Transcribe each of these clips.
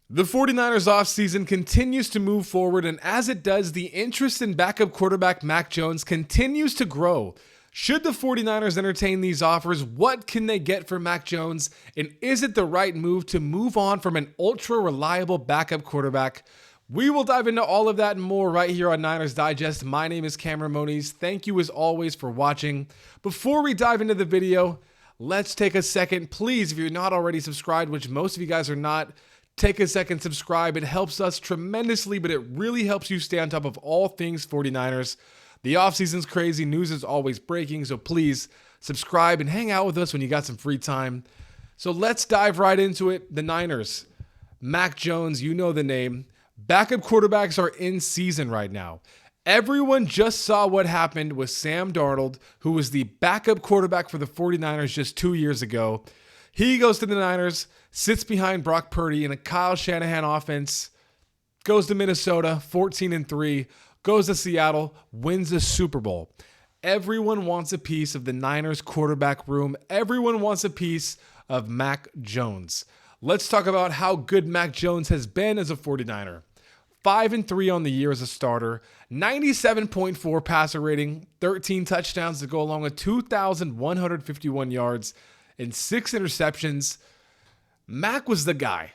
The 49ers offseason continues to move forward, and as it does, the interest in backup quarterback Mac Jones continues to grow. Should the 49ers entertain these offers? What can they get for Mac Jones? And is it the right move to move on from an ultra-reliable backup quarterback? We will dive into all of that and more right here on Niners Digest. My name is Cameron Moniz. Thank you as always for watching. Before we dive into the video, let's take a second. Please, if you're not already subscribed, which most of you guys are not, take a second, subscribe. It helps us tremendously, but it really helps you stay on top of all things 49ers. The offseason's crazy. News is always breaking, so please subscribe and hang out with us when you got some free time. So let's dive right into it. The Niners. Mac Jones, you know the name. Backup quarterbacks are in season right now. Everyone just saw what happened with Sam Darnold, who was the backup quarterback for the 49ers just 2 years ago. He goes to the Niners, sits behind Brock Purdy in a Kyle Shanahan offense, goes to Minnesota, 14-3, goes to Seattle, wins the Super Bowl. Everyone wants a piece of the Niners quarterback room. Everyone wants a piece of Mac Jones. Let's talk about how good Mac Jones has been as a 49er. 5-3 on the year as a starter, 97.4 passer rating, 13 touchdowns to go along with 2,151 yards and 6 interceptions. Mac was the guy.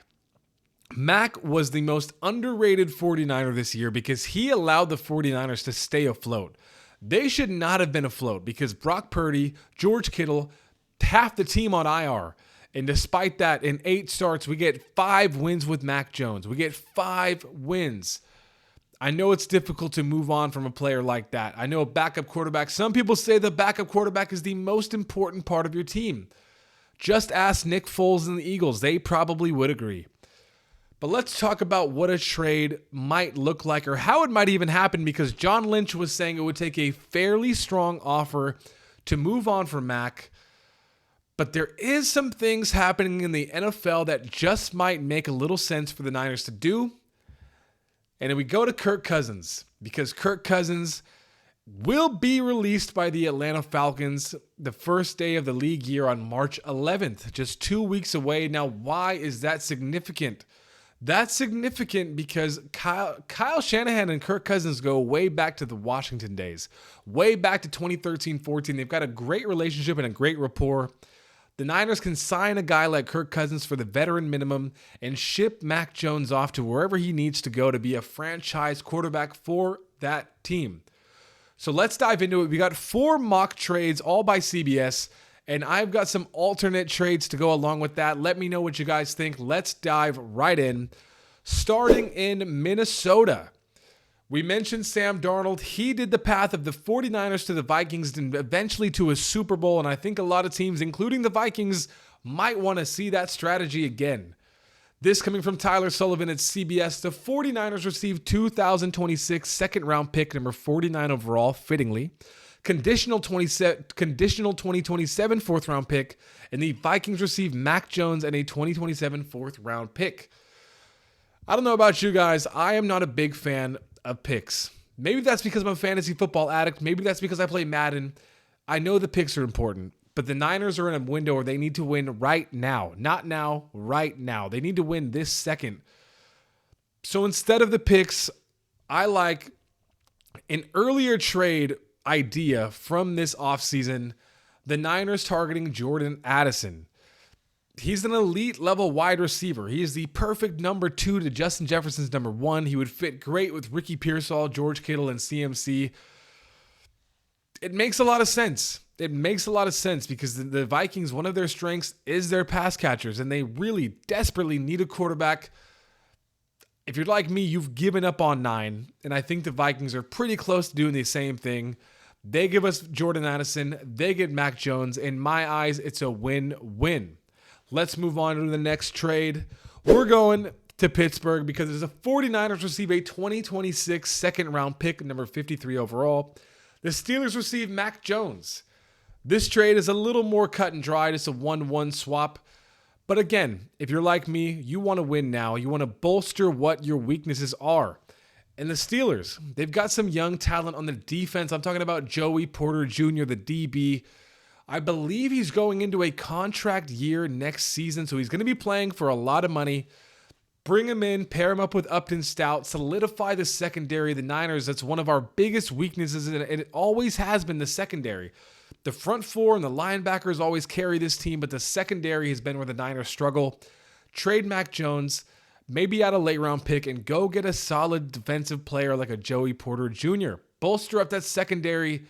Mac was the most underrated 49er this year because he allowed the 49ers to stay afloat. They should not have been afloat because Brock Purdy, George Kittle, half the team on IR. And despite that, in 8 starts, we get 5 wins with Mac Jones. We get 5 wins. I know it's difficult to move on from a player like that. I know a backup quarterback. Some people say the backup quarterback is the most important part of your team. Just ask Nick Foles and the Eagles. They probably would agree. But let's talk about what a trade might look like or how it might even happen, because John Lynch was saying it would take a fairly strong offer to move on from Mac. But there is some things happening in the NFL that just might make a little sense for the Niners to do. And then we go to Kirk Cousins, because Kirk Cousins will be released by the Atlanta Falcons the first day of the league year on March 11th, just 2 weeks away. Now, why is that significant? That's significant because Kyle Shanahan and Kirk Cousins go way back to the Washington days, way back to 2013-14. They've got a great relationship and a great rapport. The Niners can sign a guy like Kirk Cousins for the veteran minimum and ship Mac Jones off to wherever he needs to go to be a franchise quarterback for that team. So let's dive into it. We got 4 mock trades, all by CBS, and I've got some alternate trades to go along with that. Let me know what you guys think. Let's dive right in. Starting in Minnesota. We mentioned Sam Darnold. He did the path of the 49ers to the Vikings and eventually to a Super Bowl, and I think a lot of teams, including the Vikings, might want to see that strategy again. This coming from Tyler Sullivan at CBS. The 49ers received 2026 second-round pick, number 49 overall, fittingly. Conditional 2027 fourth-round pick, and the Vikings received Mac Jones and a 2027 fourth-round pick. I don't know about you guys. I am not a big fan of picks. Maybe that's because I'm a fantasy football addict. Maybe that's because I play Madden. I know the picks are important, but the Niners are in a window where they need to win right now. Not now, right now. They need to win this second. So instead of the picks, I like an earlier trade idea from this offseason. The Niners targeting Jordan Addison. He's an elite level wide receiver. He is the perfect number 2 to Justin Jefferson's number 1. He would fit great with Ricky Pearsall, George Kittle, and CMC. It makes a lot of sense. It makes a lot of sense because the Vikings, one of their strengths is their pass catchers, and they really desperately need a quarterback. If you're like me, you've given up on 9, and I think the Vikings are pretty close to doing the same thing. They give us Jordan Addison. They get Mac Jones. In my eyes, it's a win-win. Let's move on to the next trade. We're going to Pittsburgh because the 49ers receive a 2026 second-round pick, number 53 overall. The Steelers receive Mac Jones. This trade is a little more cut and dried. It's a 1-1 swap. But again, if you're like me, you want to win now. You want to bolster what your weaknesses are. And the Steelers, they've got some young talent on the defense. I'm talking about Joey Porter Jr., the DB. I believe he's going into a contract year next season, so he's going to be playing for a lot of money. Bring him in, pair him up with Upton Stout, solidify the secondary. The Niners, that's one of our biggest weaknesses, and it always has been the secondary. The front four and the linebackers always carry this team, but the secondary has been where the Niners struggle. Trade Mac Jones, maybe add a late-round pick, and go get a solid defensive player like a Joey Porter Jr. Bolster up that secondary.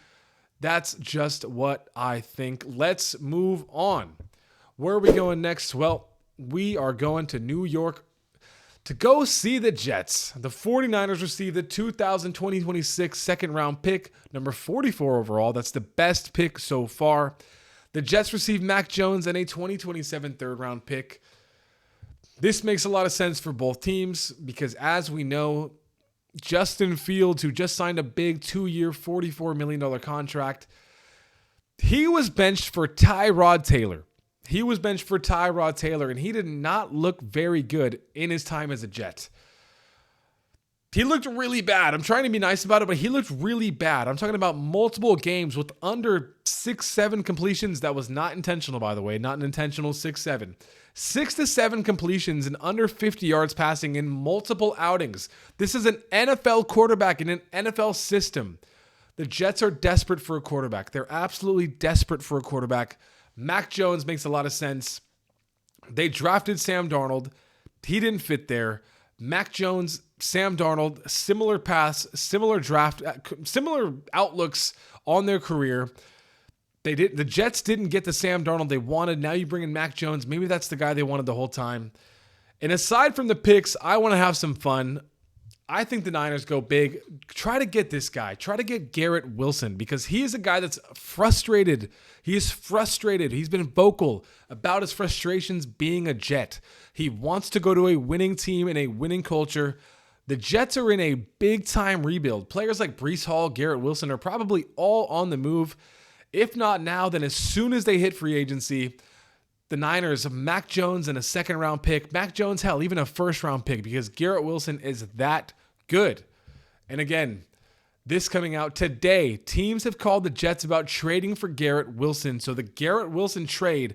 That's just what I think. Let's move on. Where are we going next? Well, we are going to New York to go see the Jets. The 49ers received the 2020-26 second-round pick, number 44 overall. That's the best pick so far. The Jets received Mac Jones and a 2027 third-round pick. This makes a lot of sense for both teams because, as we know, Justin Fields, who just signed a big 2-year, $44 million contract, he was benched for Tyrod Taylor. And he did not look very good in his time as a Jet. He looked really bad. I'm trying to be nice about it, but he looked really bad. I'm talking about multiple games with under 6-7 completions. That was not intentional, by the way. Not an intentional 6-7. 6 to 7 completions and under 50 yards passing in multiple outings. This is an NFL quarterback in an NFL system. The Jets are desperate for a quarterback. They're absolutely desperate for a quarterback. Mac Jones makes a lot of sense. They drafted Sam Darnold. He didn't fit there. Mac Jones, Sam Darnold, similar paths, similar draft, similar outlooks on their career. The Jets didn't get the Sam Darnold they wanted. Now you bring in Mac Jones. Maybe that's the guy they wanted the whole time. And aside from the picks, I want to have some fun. I think the Niners go big. Try to get this guy. Try to get Garrett Wilson because he is a guy that's frustrated. He is frustrated. He's been vocal about his frustrations being a Jet. He wants to go to a winning team and a winning culture. The Jets are in a big-time rebuild. Players like Breece Hall, Garrett Wilson are probably all on the move. If not now, then as soon as they hit free agency, the Niners, Mac Jones and a second-round pick. Mac Jones, hell, even a first-round pick because Garrett Wilson is that good. And again, this coming out today, teams have called the Jets about trading for Garrett Wilson. So the Garrett Wilson trade,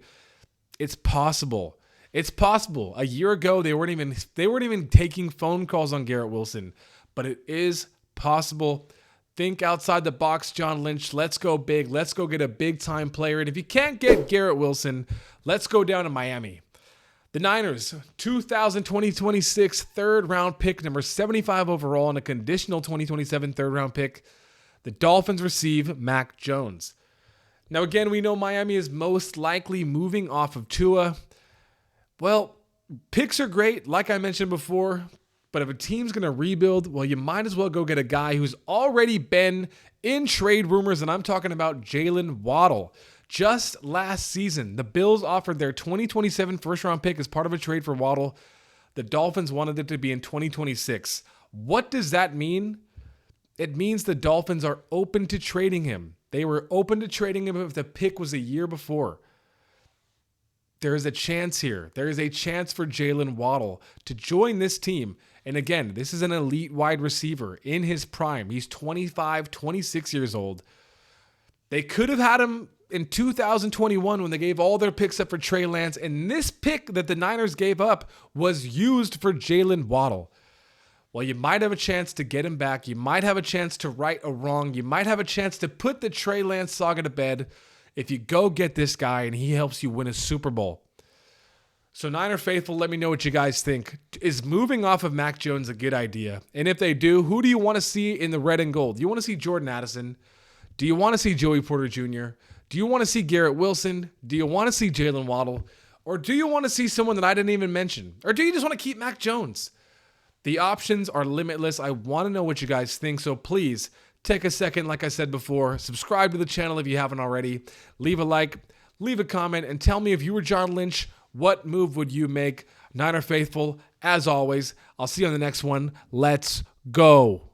it's possible. It's possible. A year ago, they weren't even taking phone calls on Garrett Wilson, but it is possible. Think outside the box, John Lynch. Let's go big. Let's go get a big-time player. And if you can't get Garrett Wilson, let's go down to Miami. The Niners, 2020-26 third-round pick, number 75 overall, and a conditional 2027 third-round pick. The Dolphins receive Mac Jones. Now, again, we know Miami is most likely moving off of Tua. Well, picks are great, like I mentioned before, but if a team's going to rebuild, well, you might as well go get a guy who's already been in trade rumors, and I'm talking about Jalen Waddle. Just last season, the Bills offered their 2027 first-round pick as part of a trade for Waddle. The Dolphins wanted it to be in 2026. What does that mean? It means the Dolphins are open to trading him. They were open to trading him if the pick was a year before. There is a chance here. There is a chance for Jalen Waddle to join this team. And again, this is an elite wide receiver in his prime. He's 25, 26 years old. They could have had him in 2021 when they gave all their picks up for Trey Lance. And this pick that the Niners gave up was used for Jalen Waddle. Well, you might have a chance to get him back. You might have a chance to right a wrong. You might have a chance to put the Trey Lance saga to bed if you go get this guy and he helps you win a Super Bowl. So Niner faithful, let me know what you guys think. Is moving off of Mac Jones a good idea? And if they do, who do you want to see in the red and gold? Do you want to see Jordan Addison? Do you want to see Joey Porter Jr.? Do you want to see Garrett Wilson? Do you want to see Jalen Waddle? Or do you want to see someone that I didn't even mention? Or do you just want to keep Mac Jones? The options are limitless. I want to know what you guys think, so please take a second, like I said before, subscribe to the channel if you haven't already, leave a like, leave a comment, and tell me if you were John Lynch, what move would you make? Niner faithful, as always, I'll see you on the next one. Let's go.